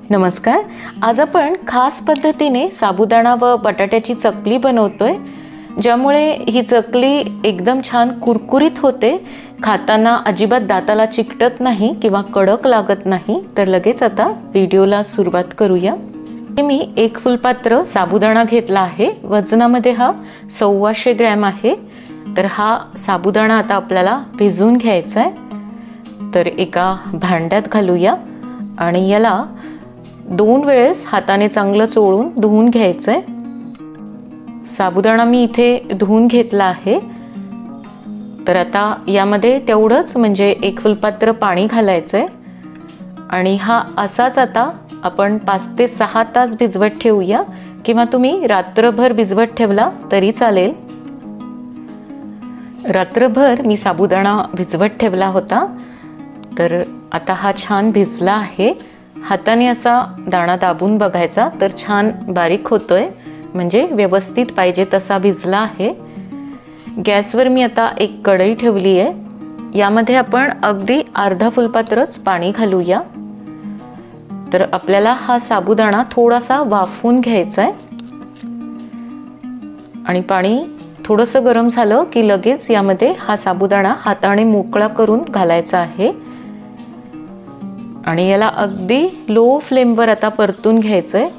नमस्कार. आज आपण खास पद्धतीने साबुदाणा व बटाट्याची चकली बनवतोय, ज्यामुळे ही चकली एकदम छान कुरकुरीत होते. खाताना अजिबात दाताला चिकटत नाही किंवा कडक लागत नाही. तर लगेच आता व्हिडिओला सुरुवात करूया. मी 1 फुलपात्र साबुदाणा घेतला आहे. वजनामध्ये हा 125 ग्रॅम आहे. तर हा साबुदाणा आता आपल्याला भिजवून घ्यायचा आहे. तर एका भांड्यात घालूया आणि याला 2 वेळेस हाताने चांगलं चोळून धुवून घ्यायचं आहे. साबुदाणा मी इथे धुवून घेतला आहे. तर आता यामध्ये तेवढंच म्हणजे 1 फुलपात्र पाणी घालायचं आहे आणि हा असाच आता आपण 5 ते 6 तास भिजवत ठेवूया, किंवा तुम्ही रात्रभर भिजवत ठेवला तरी चालेल. रात्रभर मी साबुदाणा भिजवत ठेवला होता. तर आता हा छान भिजला आहे. हाताने असा दाणा दाबून बघायचा, तर छान बारीक होतोय, म्हणजे व्यवस्थित पाहिजे तसा भिजला आहे. गॅसवर मी आता एक कढई ठेवली आहे. यामध्ये आपण अगदी अर्धा फुलपात्रच पाणी घालूया. तर आपल्याला हा साबुदाणा थोडासा वाफवून घ्यायचा आहे आणि पाणी थोडंसं गरम झालं की लगेच यामध्ये हा साबुदाणा हाताने मोकळा करून घालायचा आहे आणि याला अगदी लो फ्लेमवर आता परतून घ्यायचं आहे.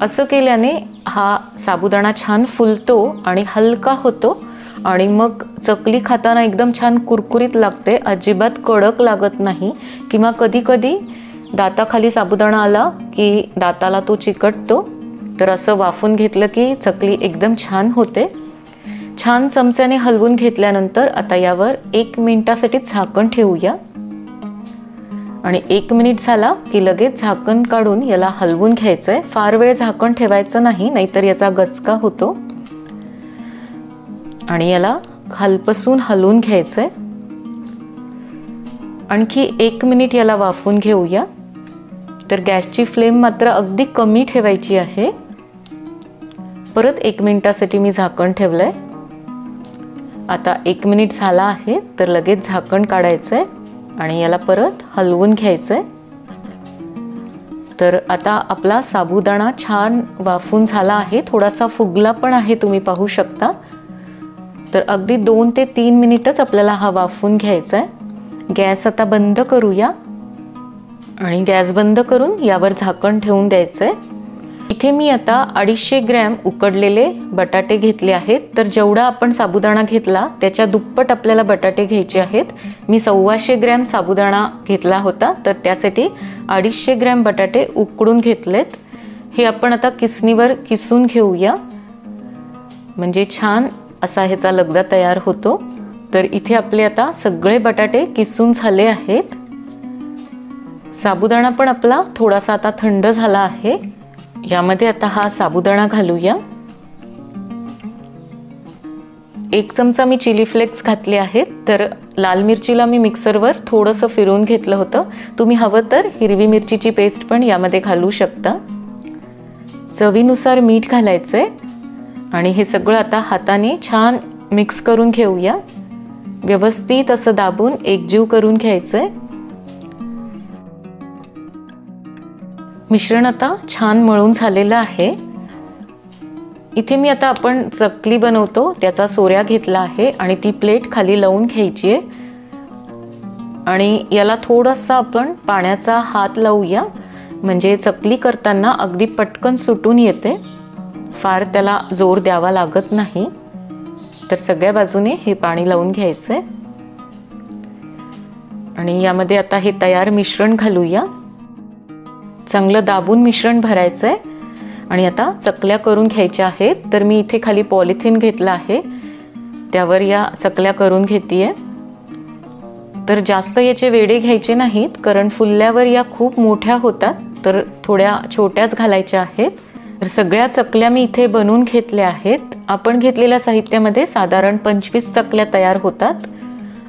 असं केल्याने हा साबुदाणा छान फुलतो आणि हलका होतो आणि मग चकली खाताना एकदम छान कुरकुरीत लागते. अजिबात कडक लागत नाही किंवा कधी दाताखाली साबुदाणा आला की दाताला तो चिकटतो. तर असं वाफून घेतलं की चकली एकदम छान होते. छान चमच्याने हलवून घेतल्यानंतर आता यावर 1 मिनिटासाठी झाकण ठेवूया आणि 1 मिनिट झाला की लगेच झाकण काढून याला हलवून घ्यायचं आहे. फार वेळ झाकण ठेवायचं नाही, नाहीतर याचा गचका होतो. आणि याला खालपासून हलवून घ्यायचं आहे. आणखी 1 मिनिट याला वाफवून घेऊया. तर गॅसची फ्लेम मात्र अगदी कमी ठेवायची आहे. परत 1 मिनिटासाठी मी झाकण ठेवलंय. आता 1 मिनिट झाला आहे. तर लगेच झाकण काढायचं आहे आणि याला परत हलवून घ्यायचं आहे. तर आता आपला साबुदाणा छान वाफून झाला आहे. थोडासा फुगला पण आहे, तुम्ही पाहू शकता. तर अगदी 2 ते 3 मिनिटच आपल्याला हा वाफून घ्यायचा आहे. गॅस आता बंद करूया आणि गॅस बंद करून यावर झाकण ठेवून द्यायचं आहे. इथे मी आता 250 ग्रॅम उकडलेले बटाटे घेतले आहेत. तर जेवढा आपण साबुदाणा घेतला त्याच्या दुप्पट आपल्याला बटाटे घ्यायचे आहेत. मी 125 ग्रॅम साबुदाणा घेतला होता, तर त्यासाठी 250 ग्रॅम बटाटे उकडून घेतलेत. हे आपण आता किसणीवर किसून घेऊया, म्हणजे छान असा ह्याचा लगदा तयार होतो. तर इथे आपले आता सगळे बटाटे किसून झाले आहेत. साबुदाणा पण आपला थोडासा आता थंड झाला आहे. यामध्ये आता हा साबुदाणा घालूया. 1 चमचा मी चिली फ्लेक्स घातले आहेत. तर लाल मिरचीला मी मिक्सरवर थोडंसं फिरवून घेतलं होतं. तुम्ही हवं तर हिरवी मिरचीची पेस्ट पण यामध्ये घालू शकता. चवीनुसार मीठ घालायचंय आणि हे सगळं आता हाताने छान मिक्स करून घेऊया. व्यवस्थित असं दाबून एकजीव करून घ्यायचंय. मिश्रण आता छान मळून झालेलं आहे. इथे मी आता आपण चकली बनवतो त्याचा सोऱ्या घेतला आहे आणि ती प्लेट खाली लावून घ्यायची आहे आणि याला थोडासा आपण पाण्याचा हात लावूया, म्हणजे चकली करताना अगदी पटकन सुटून येते. फार त्याला जोर द्यावा लागत नाही. तर सगळ्या बाजूने हे पाणी लावून घ्यायचं आहे आणि यामध्ये आता हे तयार मिश्रण घालूया. चांगलं दाबून मिश्रण भरायचं आहे आणि आता चकल्या करून घ्यायच्या आहेत. तर मी इथे खाली पॉलिथिन घेतला आहे, त्यावर या चकल्या करून घेते. तर जास्त याचे वेडे घ्यायचे नाहीत, कारण फुलल्यावर या खूप मोठ्या होतात. तर थोड्या छोट्याच घालायच्या आहेत. तर सगळ्या चकल्या मी इथे बनवून घेतल्या आहेत. आपण घेतलेल्या साहित्यामध्ये साधारण 25 चकल्या तयार होतात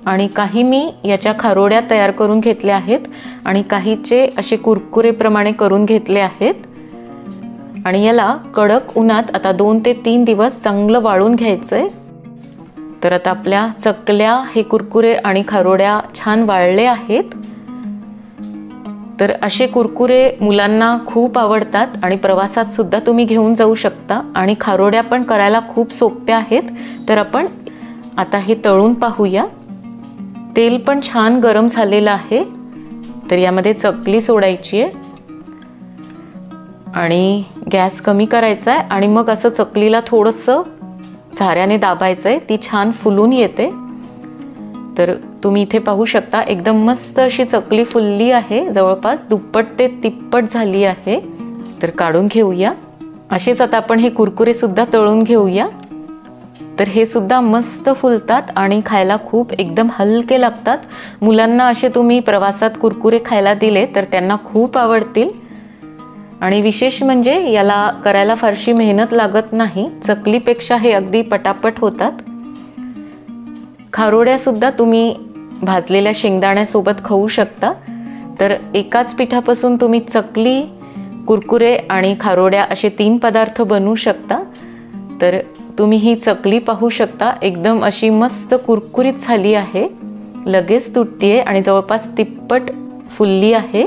आणि काही मी याच्या खारोड्या तयार करून घेतल्या आहेत आणि काहीचे असे कुरकुरेप्रमाणे करून घेतले आहेत. आणि याला कडक उन्हात आता 2 ते 3 दिवस चांगलं वाळून घ्यायचंय. तर आता आपल्या चकल्या हे कुरकुरे आणि खारोड्या छान वाळले आहेत. तर असे कुरकुरे मुलांना खूप आवडतात आणि प्रवासात सुद्धा तुम्ही घेऊन जाऊ शकता आणि खारोड्या पण करायला खूप सोप्या आहेत. तर आपण आता हे तळून पाहूया. तेल पण छान गरम झालेलं आहे. तर यामध्ये चकली सोडायची आहे आणि गॅस कमी करायचा आहे आणि मग असं चकलीला थोडंसं झाऱ्याने दाबायचं आहे. ती छान फुलून येते. तर तुम्ही इथे पाहू शकता एकदम मस्त अशी चकली फुलली आहे. जवळपास दुप्पट ते तिप्पट झाली आहे. तर काढून घेऊया. असेच आता आपण हे कुरकुरे सुद्धा तळून घेऊया. तर हे सुद्धा मस्त फुलतात आणि खायला खूप एकदम हलके लागतात. मुलांना असे तुम्ही प्रवासात कुरकुरे खायला दिले तर त्यांना खूप आवडतील. आणि विशेष म्हणजे याला करायला फारशी मेहनत लागत नाही. चकलीपेक्षा हे अगदी पटापट होतात. खारोड्या सुद्धा तुम्ही भाजलेल्या शेंगदाण्यासोबत खाऊ शकता. तर एकाच पिठापासून तुम्ही चकली, कुरकुरे आणि खारोड्या असे 3 पदार्थ बनवू शकता. तर तुम्ही ही चकली पाहू शकता एकदम अशी मस्त कुरकुरीत झाली आहे. लगेच तुटतीये आणि जवळपास तिप्पट फुलली आहे.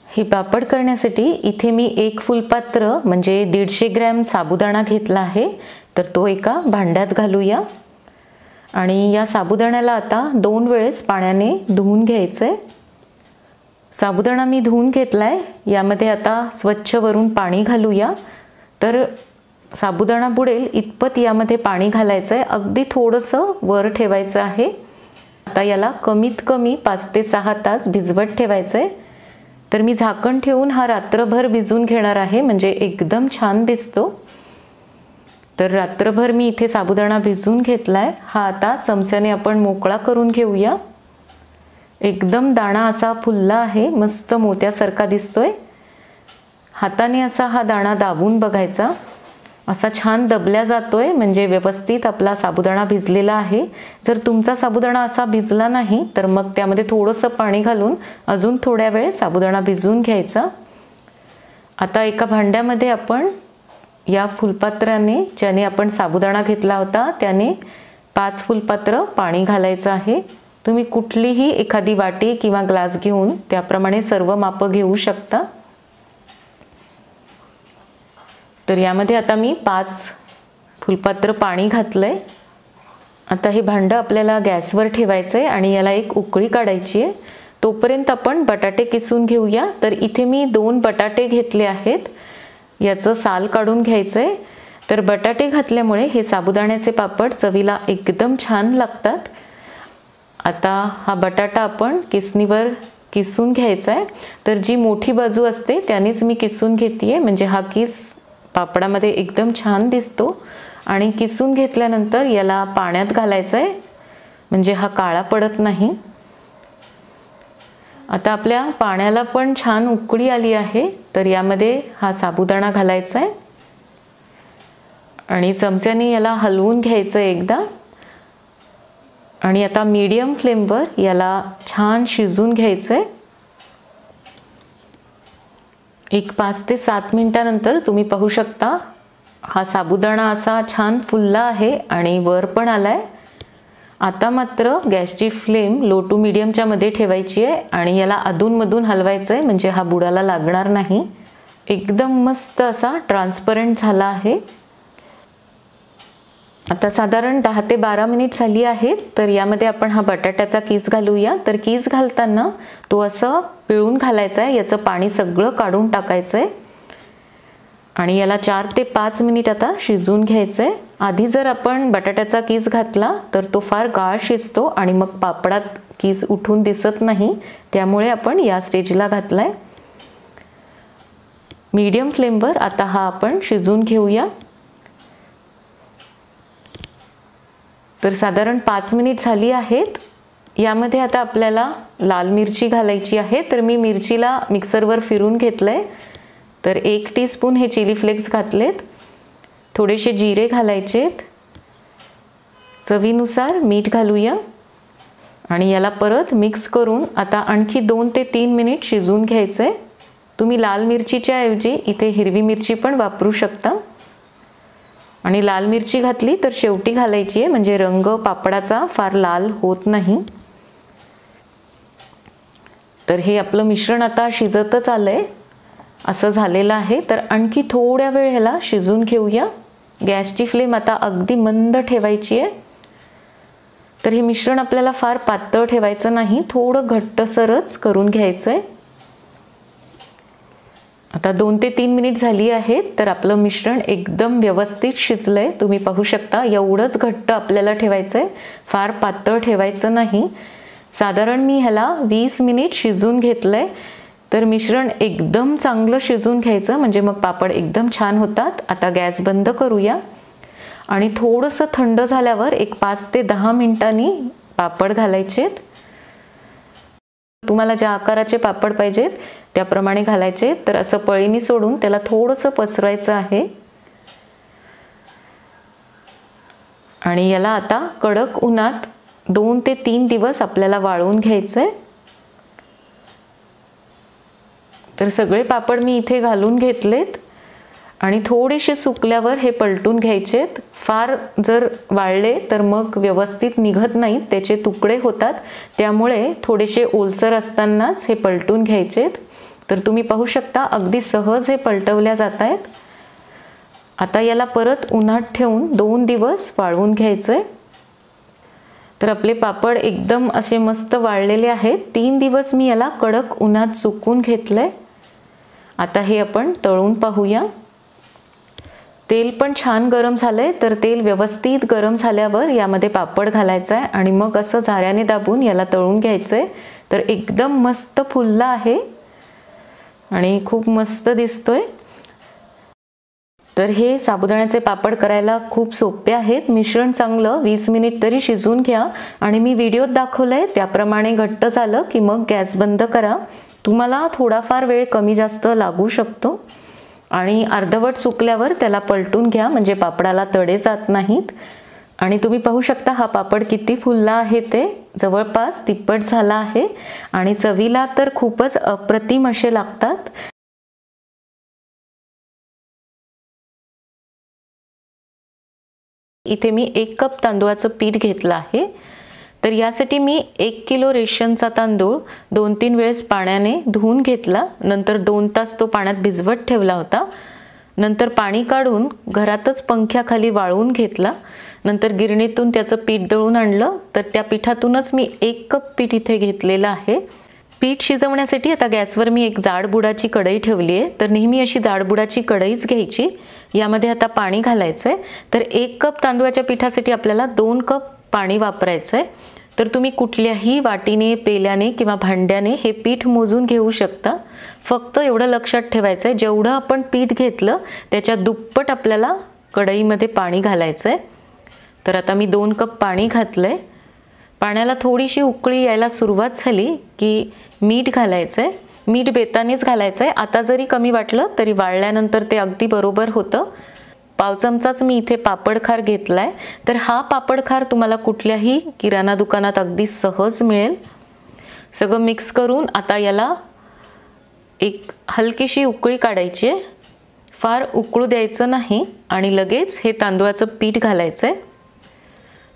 हे पापड करण्यासाठी इथे मी 1 फुलपात्र म्हणजे 150 ग्रॅम साबुदाणा घेतला आहे. तर तो एका भांड्यात घालूया आणि या साबुदाण्याला आता 2 वेळेस पाण्याने धुवून घ्यायचं आहे. साबुदाणा मी धुवून घेतला आहे. यामध्ये आता स्वच्छ वरून पाणी घालूया. तर साबुदाणा बुडेल इतपत यामध्ये पाणी घालायचं आहे. अगदी थोडंसं वर ठेवायचं आहे. आता याला कमीत कमी 5 ते 6 तास भिजवत ठेवायचं आहे. तर मी झाकण ठेवून हा रात्रभर भिजवून घेणार आहे म्हणजे एकदम छान भिजतो. तर रात्रभर मी इथे साबुदाणा भिजवून घेतला आहे. हा आता चमच्याने आपण मोकळा करून घेऊया. एकदम दाणा असा फुलला आहे. मस्त मोत्यासारखा दिसतोय. हाताने असा हा दाणा दाबून बघायचा. असा छान दबल्या जातोय म्हणजे व्यवस्थित आपला साबुदाणा भिजलेला आहे. जर तुमचा साबुदाणा असा भिजला नाही तर मग त्यामध्ये थोडंसं पाणी घालून अजून थोड्या वेळ साबुदाणा भिजवून घ्यायचा. आता एका भांड्यामध्ये आपण या फुलपात्राने ज्याने आपण साबुदाणा घेतला होता त्याने 5 फुलपात्र पाणी घालायचं आहे. तुम्ही कुठलीही एखादी वाटी किंवा ग्लास घेऊन त्याप्रमाणे सर्व मापं घेऊ शकता. तर यामध्ये आता मी 5 फुलपात्र पाणी घातलंय. आता हे भांडं आपल्याला गॅसवर ठेवायचं आहे आणि याला एक उकळी काढायची आहे. तोपर्यंत आपण बटाटे किसून घेऊया. तर इथे मी 2 बटाटे घेतले आहेत. याचं साल काढून घ्यायचं आहे. तर बटाटे घातल्यामुळे हे साबुदाण्याचे पापड चवीला एकदम छान लागतात. आता हा बटाटा आपण किसणीवर किसून घ्यायचा आहे. तर जी मोठी बाजू असते त्यानेच मी किसून घेते म्हणजे हा किस पापडामध्ये एकदम छान दिसतो. आणि किसून घेतल्यानंतर याला पाण्यात घालायचं आहे म्हणजे हा काळा पडत नाही. आता आपल्या पाण्याला पण छान उकळी आली आहे. तर यामध्ये हा साबुदाणा घालायचा आहे आणि चमच्याने याला हलवून घ्यायचं एकदा. आणि आता मीडियम फ्लेमवर याला छान शिजून घ्यायचं आहे. एक 5 ते 7 मिनिटानंतर तुम्ही पाहू शकता हा साबुदाणा असा छान फुलला आहे आणि वर पण आलाय. आता मात्र गॅसची फ्लेम लो टू मीडियमच्या मध्ये ठेवायची आहे आणि याला अधूनमधून हलवायचं आहे म्हणजे हा बुडाला लागणार नाही. एकदम मस्त असा ट्रान्सपरंट झाला आहे. आता साधारण 10 ते 12 मिनिट झाली आहेत. तर यामध्ये आपण हा बटाट्याचा किस घालूया. तर किस घालताना तो असं पिळून घालायचा आहे. याचं पाणी सगळं काढून टाकायचं आहे आणि याला 4 ते 5 मिनिट आता शिजवून घ्यायचं आहे. आधी जर आपण बटाट्याचा किस घातला तर तो फार गाळ शिजतो आणि मग पापडात किस उठून दिसत नाही. त्यामुळे आपण या स्टेजला घातलाय. मीडियम फ्लेमवर आता हा आपण शिजवून घेऊया. तर साधारण 5 मिनिट झाली आहेत. यामध्ये आता आपल्याला लाल मिरची घालायची आहे. तर मी मिरचीला मिक्सरवर फिरून घेतलंय. तर 1 टीस्पून हे चिली फ्लेक्स घातलेत. थोडेसे जिरे घालायचेत. चवीनुसार मीठ घालूया आणि याला परत मिक्स करून आता आणखी 2 ते 3 मिनिट शिजवून घ्यायचं आहे. तुम्ही लाल मिरचीच्या ऐवजी इथे हिरवी मिरची पण वापरू शकता. आणि लाल मिरची घातली तर शेवटी घालायची आहे, म्हणजे रंग पापडाचा फार लाल होत नाही. तर हे आपलं मिश्रण आता शिजतच आलंय, असं झालेलं आहे. तर आणखी थोड्या वेळ ह्याला शिजून घेऊया. गॅसची फ्लेम आता अगदी मंद ठेवायची आहे. तर हे मिश्रण आपल्याला फार पातळ ठेवायचं नाही, थोडं घट्टसरच करून घ्यायचं आहे. आता 2 ते 3 मिनिट झाली आहेत. तर आपलं मिश्रण एकदम व्यवस्थित शिजलंय. तुम्ही पाहू शकता, एवढंच घट्ट आपल्याला ठेवायचं आहे, फार पातळ ठेवायचं नाही. साधारण मी ह्याला 20 मिनिट शिजून घेतलंय. तर मिश्रण एकदम चांगलं शिजून घ्यायचं, म्हणजे मग पापड एकदम छान होतात. आता गॅस बंद करूया आणि थोडंसं थंड झाल्यावर एक 5 ते 10 मिनिटांनी पापड घालायचेत. तुम्हाला ज्या आकाराचे पापड पाहिजेत त्याप्रमाणे घालायचे. तर असं पळीनी सोडून त्याला थोडंसं पसरवायचं आहे आणि याला आता कडक उन्हात 2 ते 3 दिवस आपल्याला वाळवून घ्यायचंय. तर सगळे पापड मी इथे घालून घेतलेत आणि थोडेसे सुकल्यावर हे पलटून घ्यायचेत. फार जर वाळले तर मग व्यवस्थित निघत नाहीत, त्याचे तुकडे होतात. त्यामुळे थोडेसे ओलसर असतानाच हे पलटून घ्यायचेत. तर तुम्ही पाहू शकता, अगदी सहज हे पलटवल्या जात आहेत. आता याला परत उन्हात ठेवून 2 दिवस वाळवून घ्यायचंय. तर आपले पापड एकदम असे मस्त वाळलेले आहेत. 3 दिवस मी याला कडक उन्हात सुकवून घेतलंय. आता हे आपण तळून पाहूया. तेल पण छान गरम झालंय. तर तेल व्यवस्थित गरम झाल्यावर यामध्ये पापड घालायचा आहे आणि मग असं झाऱ्याने दाबून याला तळून घ्यायचंय. तर एकदम मस्त फुलला आहे आणि खूप मस्त दिसतोय. तर हे साबुदाण्याचे पापड करायला खूप सोपे आहेत. मिश्रण चांगलं 20 मिनिट तरी शिजवून घ्या आणि मी व्हिडिओत दाखवलंय त्याप्रमाणे घट्ट झालं की मग गॅस बंद करा. तुम्हाला थोडाफार वेळ कमी जास्त लागू शकतो आणि अर्धवट सुकल्यावर त्याला पलटून घ्या, म्हणजे पापडाला तडे जात नाहीत. आणि तुम्ही पाहू शकता हा पापड किती फुलला आहे, ते जवळपास तिप्पट झाला आहे आणि चवीला तर खूपच अप्रतिम असे लागतात. इथे मी 1 कप तांदूळाचं पीठ घेतलं आहे. तर यासाठी मी 1 किलो रेशनचा तांदूळ 2-3 वेळेस पाण्याने धुवून घेतला. नंतर 2 तास तो पाण्यात भिजवत ठेवला होता. नंतर पाणी काढून घरातच पंख्याखाली वाळवून घेतला. नंतर गिरणीतून त्याचं पीठ दळून आणलं. तर त्या पिठातूनच मी 1 कप पीठ इथे घेतलेलं आहे. पीठ शिजवण्यासाठी आता गॅसवर मी एक जाड बुडाची कढई ठेवली आहे. तर नेहमी अशी जाड बुडाची कढईच घ्यायची. यामध्ये आता पाणी घालायचं आहे. तर 1 कप तांदूळाच्या पिठासाठी आपल्याला 2 कप पाणी वापरायचं आहे. तर तुम्ही कुठल्याही वाटीने, पेल्याने किंवा भांड्याने हे पीठ मोजून घेऊ शकता. फक्त एवढं लक्षात ठेवायचं आहे, जेवढं आपण पीठ घेतलं त्याच्या दुप्पट आपल्याला कढईमध्ये पाणी घालायचं आहे. तर आता मी 2 कप पाणी घातलं आहे. पाण्याला थोडीशी उकळी यायला सुरुवात झाली की मीठ घालायचं आहे. मीठ बेतानेच घालायचं आहे. आता जरी कमी वाटलं तरी वाळल्यानंतर ते अगदी बरोबर होतं. पाव चमचाच मी इथे पापडखार घेतलाय. तर हा पापडखार तुम्हाला कुठल्याही किराणा दुकानात अगदी सहज मिळेल. सगळं मिक्स करून आता याला एक हलकीशी उकळी काढायची आहे. फार उकळू द्यायचं नाही आणि लगेच हे तांदूळाचं पीठ घालायचं आहे.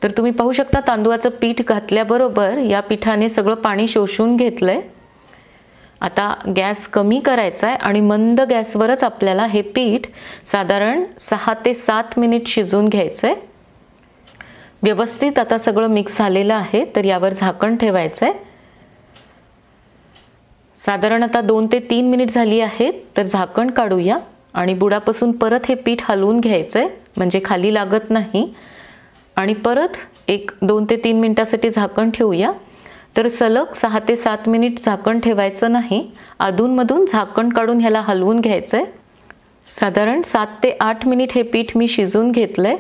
तर तुम्ही पाहू शकता तांदूळाचं पीठ घातल्याबरोबर या पिठाने सगळं पाणी शोषून घेतलंय. आता गॅस कमी करायचा आहे आणि मंद गॅसवरच आपल्याला हे पीठ साधारण 6 ते 7 मिनिट शिजवून घ्यायचं आहे. व्यवस्थित आता सगळं मिक्स झालेलं आहे. तर यावर झाकण ठेवायचं आहे. साधारण आता 2 ते 3 मिनिट झाली आहेत. तर झाकण काढूया आणि बुडापासून परत हे पीठ हलवून घ्यायचं आहे, म्हणजे खाली लागत नाही. आणि परत 2 ते 3 मिनिटासाठी झाकण ठेवूया. तर सलग 6 ते 7 मिनिट झाकण ठेवायचं नाही. अधूनमधून झाकण काढून ह्याला हलवून घ्यायचं आहे. साधारण 7 ते 8 मिनिट हे पीठ मी शिजवून घेतलं आहे.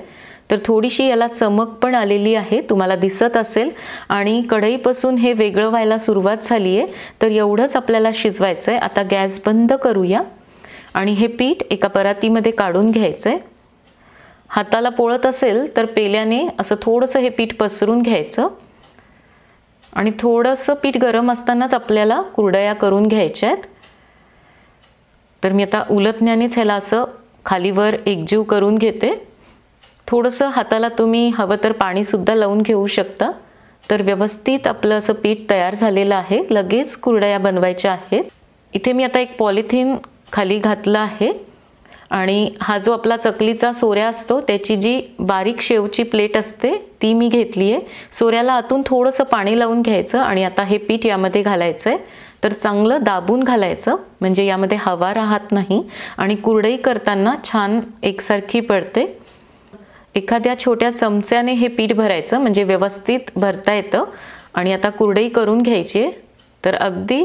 तर थोडीशी याला चमक पण आलेली आहे, तुम्हाला दिसत असेल. आणि कढईपासून हे वेगळं व्हायला सुरुवात झाली आहे. तर एवढंच आपल्याला शिजवायचं आहे. आता गॅस बंद करूया आणि हे पीठ एका परातीमध्ये काढून घ्यायचं आहे. हाताला पोळत असेल तर पेल्याने असं थोडंसं हे पीठ पसरून घ्यायचं आणि थोडंसं पीठ गरम असतानाच आपल्याला कुरडया करून घ्यायच्या आहेत. तर मी आता उलटण्यानेच ह्याला असं खालीवर एकजीव करून घेते. थोडंसं हाताला तुम्ही हवं तर पाणीसुद्धा लावून घेऊ शकता. तर व्यवस्थित आपलं असं पीठ तयार झालेलं आहे. लगेच कुरडया बनवायच्या आहेत. इथे मी आता एक पॉलिथिन खाली घातलं आहे आणि हा जो आपला चकलीचा सोऱ्या असतो त्याची जी बारीक शेवची प्लेट असते ती मी घेतली आहे. सोऱ्याला आतून थोडंसं पाणी लावून घ्यायचं आणि आता हे पीठ यामध्ये घालायचं आहे. तर चांगलं दाबून घालायचं म्हणजे यामध्ये हवा राहत नाही आणि कुरडई करताना छान एकसारखी पडते. एखाद्या छोट्या चमच्याने हे पीठ भरायचं म्हणजे व्यवस्थित भरता येतं. आणि आता कुरडई करून घ्यायची आहे. तर अगदी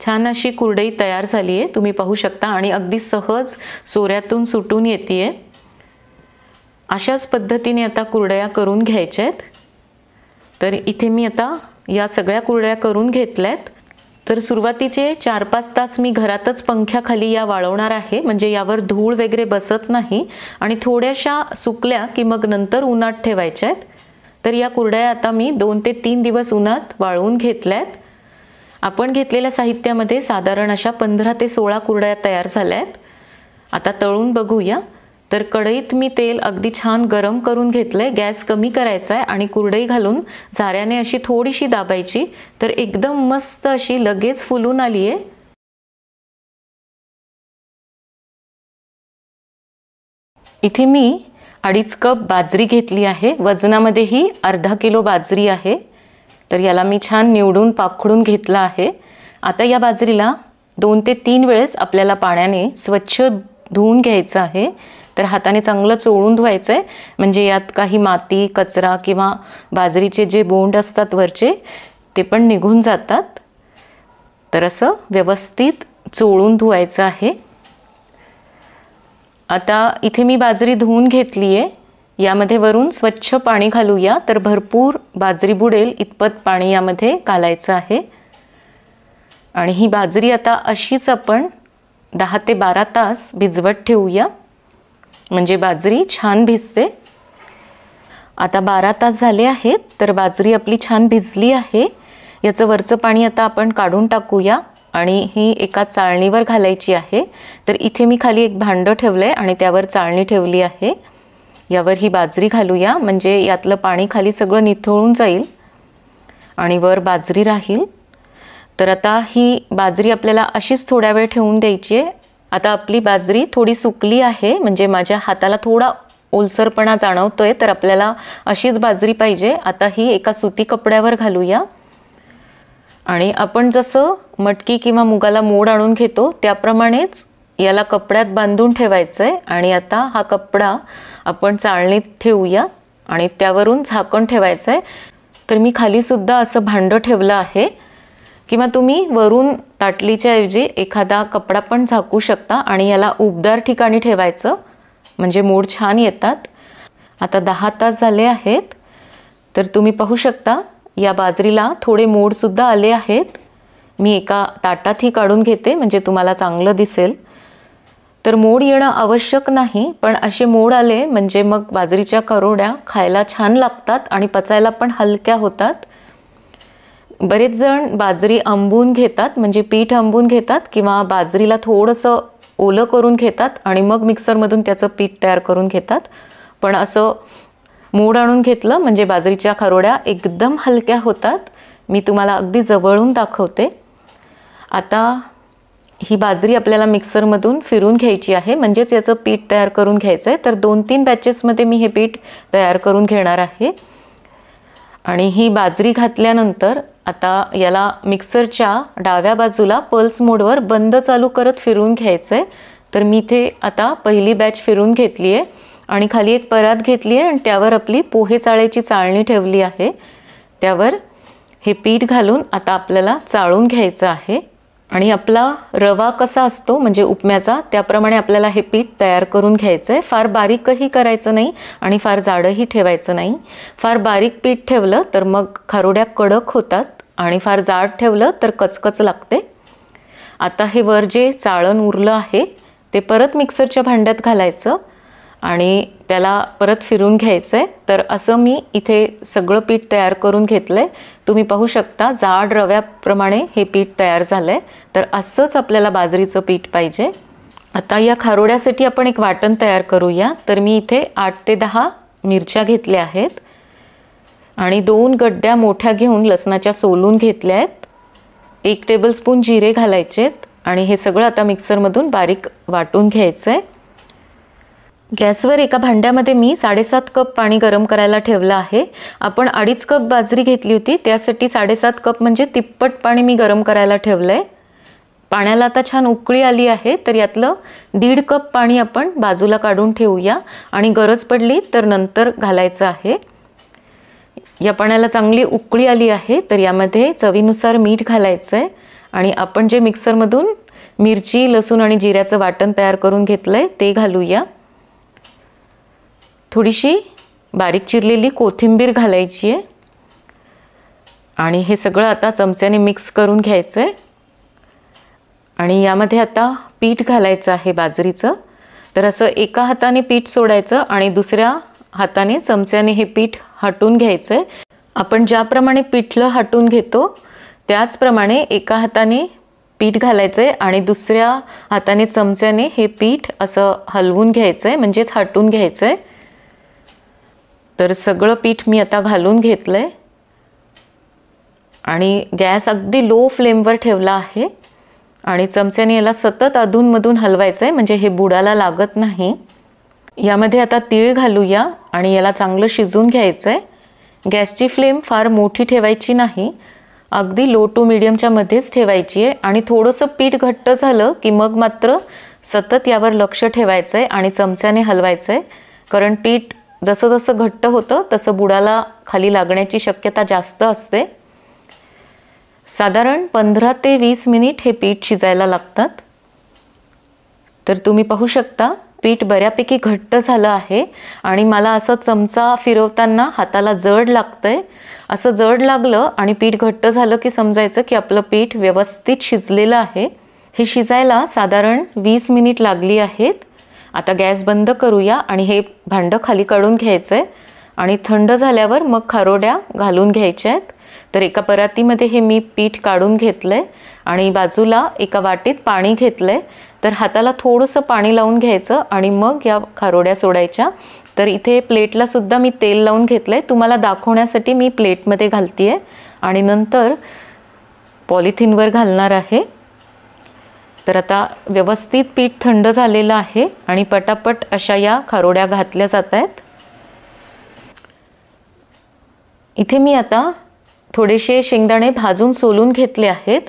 छान अशी कुरडई तयार झाली आहे, तुम्ही पाहू शकता आणि अगदी सहज सोऱ्यातून सुटून येते आहे. अशाच पद्धतीने आता कुरडया करून घ्यायच्या आहेत. तर इथे मी आता या सगळ्या कुरडया करून घेतल्यात. तर सुरुवातीचे 4-5 तास मी घरातच पंख्याखाली या वाळवणार आहे म्हणजे यावर धूळ वगैरे बसत नाही आणि थोड्याशा सुकल्या की मग नंतर उन्हात ठेवायच्या आहेत. तर या कुरडया आता मी 2 ते 3 दिवस उन्हात वाळवून घेतल्यात. आपण घेतलेल्या साहित्यामध्ये साधारण अशा 15 ते 16 कुरडया तयार झाल्या आहेत. आता तळून बघूया. तर कढईत मी तेल अगदी छान गरम करून घेतलंय. गॅस कमी करायचा आहे आणि कुरडई घालून झाऱ्याने अशी थोडीशी दाबायची. तर एकदम मस्त अशी लगेच फुलून आली आहे. इथे मी 2.5 कप बाजरी घेतली आहे. वजनामध्ये ही अर्धा किलो बाजरी आहे. तर याला मी छान निवडून पाखडून घेतला आहे. आता या बाजरीला 2 ते 3 वेळेस आपल्याला पाण्याने स्वच्छ धुवून घ्यायचं आहे. तर हाताने चांगलं चोळून धुवायचं आहे म्हणजे यात काही माती कचरा किंवा बाजरीचे जे बोंड असतात वरचे ते पण निघून जातात. तर असं व्यवस्थित चोळून धुवायचं आहे. आता इथे मी बाजरी धुवून घेतली आहे. यामध्ये वरून स्वच्छ पाणी घालूया. तर भरपूर बाजरी बुडेल इतपत पाणी यामध्ये घालायचं आहे. आणि ही बाजरी आता अशीच आपण 10 ते 12 तास भिजवत ठेवूया म्हणजे बाजरी छान भिजते. आता 12 तास झाले आहेत. तर बाजरी आपली छान भिजली आहे. याचं वरचं पाणी आता आपण काढून टाकूया आणि ही एका चाळणीवर घालायची आहे. तर इथे मी खाली एक भांडं ठेवलं आहे आणि त्यावर चाळणी ठेवली आहे. यावर ही बाजरी घालूया म्हणजे यातलं पाणी खाली सगळं निथळून जाईल आणि वर बाजरी राहील. तर आता ही बाजरी आपल्याला अशीच थोड्या वेळ ठेवून द्यायची आहे. आता आपली बाजरी थोडी सुकली आहे म्हणजे माझ्या हाताला थोडा ओलसरपणा जाणवतोय. तर आपल्याला अशीच बाजरी पाहिजे. आता ही एका सुती कपड्यावर घालूया आणि आपण जसं मटकी किंवा मुगाला मोड आणून घेतो त्याप्रमाणेच याला कपड्यात बांधून ठेवायचं आहे. आणि आता हा कपडा आपण चाळणीत ठेवूया आणि त्यावरून झाकण ठेवायचं आहे. तर मी खालीसुद्धा असं भांडं ठेवलं आहे किंवा तुम्ही वरून ताटलीच्या ऐवजी एखादा कपडा पण झाकू शकता आणि याला उबदार ठिकाणी ठेवायचं म्हणजे मोड छान येतात. आता 10 तास झाले आहेत. तर तुम्ही पाहू शकता या बाजरीला थोडे मोडसुद्धा आले आहेत. मी एका ताटातही काढून घेते म्हणजे तुम्हाला चांगलं दिसेल. तर मोड येणं आवश्यक नाही पण असे मोड आले म्हणजे मग बाजरीच्या कुरडया खायला छान लागतात आणि पचायला पण हलक्या होतात. बरेच जण बाजरी आंबून घेतात म्हणजे पीठ आंबून घेतात किंवा बाजरीला थोडंसं ओलं करून घेतात आणि मग मिक्सरमधून त्याचं पीठ तयार करून घेतात. पण असं मोड आणून घेतलं म्हणजे बाजरीच्या कुरडया एकदम हलक्या होतात. मी तुम्हाला अगदी जवळून दाखवते. आता ही बाजरी आपल्याला मिक्सरमधून फिरून घ्यायची आहे म्हणजेच याचं पीठ तयार करून घ्यायचं आहे. तर 2-3 बॅचेसमध्ये मी हे पीठ तयार करून घेणार आहे. आणि ही बाजरी घातल्यानंतर आता याला मिक्सरच्या डाव्या बाजूला पल्स मोडवर बंद चालू करत फिरून घ्यायचं आहे. तर मी इथे आता पहिली बॅच फिरून घेतली आहे आणि खाली एक परात घेतली आहे आणि त्यावर आपली पोहे चाळायची चाळणी ठेवली आहे. त्यावर हे पीठ घालून आता आपल्याला चाळून घ्यायचं आहे. आणि आपला रवा कसा असतो म्हणजे उपम्याचा त्याप्रमाणे आपल्याला हे पीठ तयार करून घ्यायचं आहे. फार बारीकही करायचं नाही आणि फार जाडही ठेवायचं नाही. फार बारीक पीठ ठेवलं तर मग कुरडया कडक होतात आणि फार जाड ठेवलं तर कचकच लागते. आता हे वर जे चाळण उरलं आहे ते परत मिक्सरच्या भांड्यात घालायचं आणि त्याला परत फिरून घ्यायचं आहे. तर असं मी इथे सगळं पीठ तयार करून घेतलं आहे. तुम्ही पाहू शकता जाड रव्याप्रमाणे हे पीठ तयार झालं आहे. तर असंच आपल्याला बाजरीचं पीठ पाहिजे. आता या कुरडयासाठी आपण एक वाटण तयार करूया. तर मी इथे 8 ते 10 मिरच्या घेतल्या आहेत आणि 2 गड्ड्या मोठ्या घेऊन लसणाच्या सोलून घेतल्या आहेत. 1 टेबलस्पून जिरे घालायचेत आणि हे सगळं आता मिक्सरमधून बारीक वाटून घ्यायचं आहे. गॅसवर एका भांड्यामध्ये मी 7.5 कप पाणी गरम करायला ठेवलं आहे. आपण 2.5 कप बाजरी घेतली होती, त्यासाठी 7.5 कप म्हणजे तिप्पट पाणी मी गरम करायला ठेवलं आहे. पाण्याला आता छान उकळी आली आहे, तर यातलं 1.5 कप पाणी आपण बाजूला काढून ठेवूया आणि गरज पडली तर नंतर घालायचं आहे. या पाण्याला चांगली उकळी आली आहे, तर यामध्ये चवीनुसार मीठ घालायचं आहे आणि आपण जे मिक्सरमधून मिरची, लसूण आणि जिऱ्याचं वाटण तयार करून घेतलं आहे ते घालूया. थोडीशी बारीक चिरलेली कोथिंबीर घालायची आहे आणि हे सगळं आता चमच्याने मिक्स करून घ्यायचं आहे. आणि यामध्ये आता पीठ घालायचं आहे बाजरीचं. तर असं एका हाताने पीठ सोडायचं आणि दुसऱ्या हाताने चमच्याने हे पीठ हटून घ्यायचं आहे. आपण ज्याप्रमाणे पिठलं हटून घेतो त्याचप्रमाणे एका हाताने पीठ घालायचं आहे आणि दुसऱ्या हाताने चमच्याने हे पीठ असं हलवून घ्यायचं आहे, म्हणजेच हटून घ्यायचं आहे. तर सगळं पीठ मी आता घालून घेतलं आहे आणि गॅस अगदी लो फ्लेमवर ठेवला आहे आणि चमच्याने याला सतत अधूनमधून हलवायचं आहे, म्हणजे हे बुडाला लागत नाही. यामध्ये आता तीळ घालूया आणि याला चांगलं शिजून घ्यायचं आहे. गॅसची फ्लेम फार मोठी ठेवायची नाही, अगदी लो टू मीडियमच्या मध्येच ठेवायची आहे. आणि थोडंसं पीठ घट्ट झालं की मग मात्र सतत यावर लक्ष ठेवायचं आहे आणि चमच्याने हलवायचं आहे, कारण पीठ जसं जसं घट्ट होतं तसं बुडाला खाली लागण्याची शक्यता जास्त असते. साधारण 15 ते 20 मिनिट हे पीठ शिजायला लागतात. तर तुम्ही पाहू शकता पीठ बऱ्यापैकी घट्ट झालं आहे आणि मला असं चमचा फिरवताना हाताला जड लागतंय. असं जड लागलं आणि पीठ घट्ट झालं की समजायचं की आपलं पीठ व्यवस्थित शिजलेलं आहे. हे शिजायला साधारण 20 मिनिट लागली आहेत. आता गॅस बंद करूया आणि हे भांडं खाली काढून घ्यायचं आहे आणि थंड झाल्यावर मग खारोड्या घालून घ्यायच्या आहेत. तर एका परातीमध्ये हे मी पीठ काढून घेतलं आहे आणि बाजूला एका वाटीत पाणी घेतलं आहे. तर हाताला थोडंसं पाणी लावून घ्यायचं आणि मग या खारोड्या सोडायच्या. तर इथे प्लेटला सुद्धा मी तेल लावून घेतलं आहे, तुम्हाला दाखवण्यासाठी मी प्लेटमध्ये घालते आहे आणि नंतर पॉलिथिनवर घालणार आहे. तर आता व्यवस्थित पीठ थंड झालेलं आहे आणि पटापट अशा या खारोड्या घातल्या जात आहेत. इथे मी आता थोडेसे शेंगदाणे भाजून सोलून घेतले आहेत,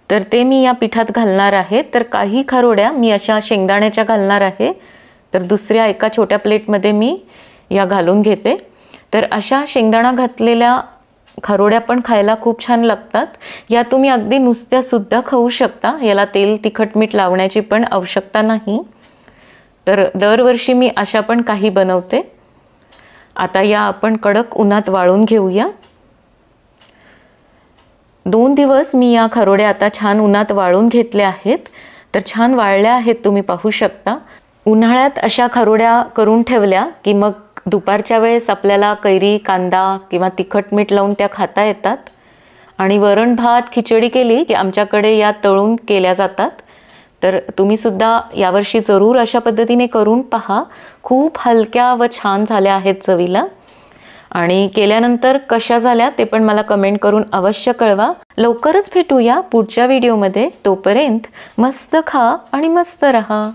तर ते मी या पिठात घालणार आहे. तर काही खारोड्या मी अशा शेंगदाण्याच्या घालणार आहे, तर दुसऱ्या एका छोट्या प्लेटमध्ये मी या घालून घेते. तर अशा शेंगदाणा घातलेल्या खारोड्या पण खायला खूप छान लागतात. या तुम्ही अगदी नुसत्यासुद्धा खाऊ शकता, याला तेल तिखट मीठ लावण्याची पण आवश्यकता नाही. तर दरवर्षी मी अशा पण काही बनवते. आता या आपण कडक उन्हात वाळून घेऊया. 2 दिवस मी या खारोड्या आता छान उन्हात वाळून घेतल्या आहेत. तर छान वाळल्या आहेत, तुम्ही पाहू शकता. उन्हाळ्यात अशा खारोड्या करून ठेवल्या की मग दुपारच्या वेळेस आपल्याला कैरी, कांदा किंवा तिखट मीठ लावून त्या खाता येतात. आणि वरण भात, खिचडी केली की आमच्याकडे या तळून केल्या जातात. तर तुम्ही सुद्धा यावर्षी जरूर अशा पद्धतीने करून पहा. खूप हलक्या व छान झाल्या आहेत चवीला. आणि केल्यानंतर कशा झाल्या ते पण मला कमेंट करून अवश्य कळवा. लवकरच भेटूया पुढच्या व्हिडिओमध्ये. तोपर्यंत मस्त खा आणि मस्त रहा.